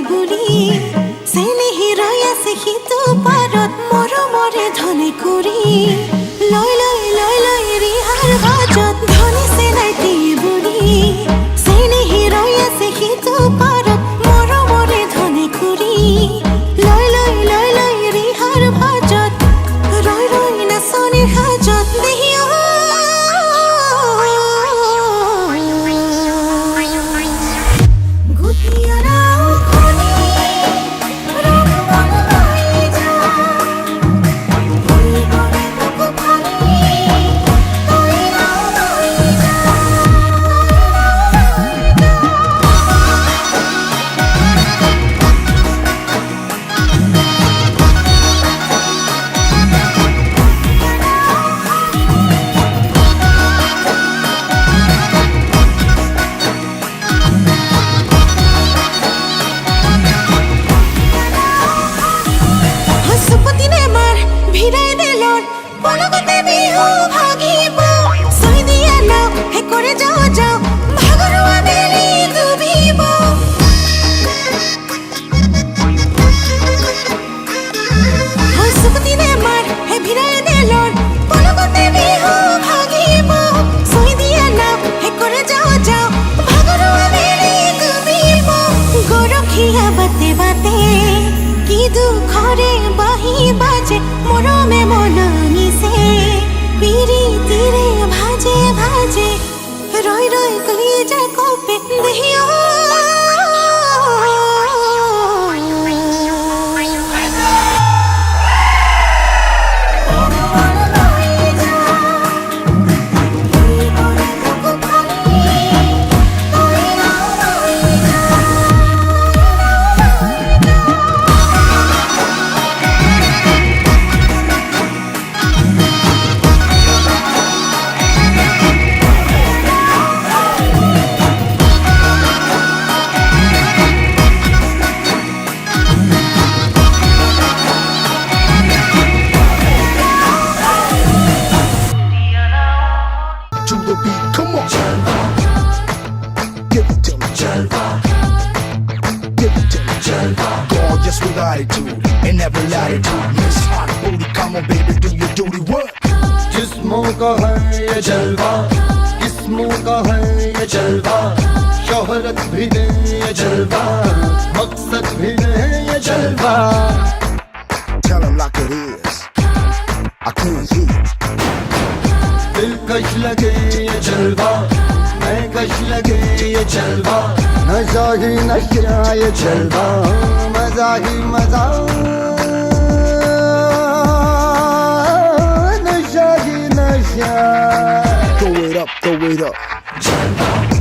বুলি চেনেহি ৰৈ আছে সিটো পাৰত মৰমৰে ধনে কৰি লৈ লৈ লৈ লৈ ৰিহাৰ বাজত ধনে চেনাইতি বুলি চেনেহি ৰৈ আছে সিটো পাৰত মৰমৰে ধনে কৰি লৈ লৈ লৈ লৈ ৰিহাৰ বাজত ৰৈ ৰৈ নাচনিৰ হাজত দেহি দুখৰে বাহি বাজে মৰমে মনানিছে পিৰিতিৰে ভাজে ভাজে ৰৈ ৰৈ কলিজা কপে দেহিও Gorgeous with attitude in every latitude. Miss Hot Booty, come on baby, do your duty work. जिस्मों का है ये जलवा, किस्मों का है ये जलवा, शोहरत भी दे ये जलवा, मकसद भी दे ये जलवा. Tell him like it is, I couldn't hear. दिलकश लगे ये जलवा, मैं कश लगे ये जलवा, नशा ही नशा ये जलवा, मजा ही मजा, नशा ही नशा. Throw it up, throw it up.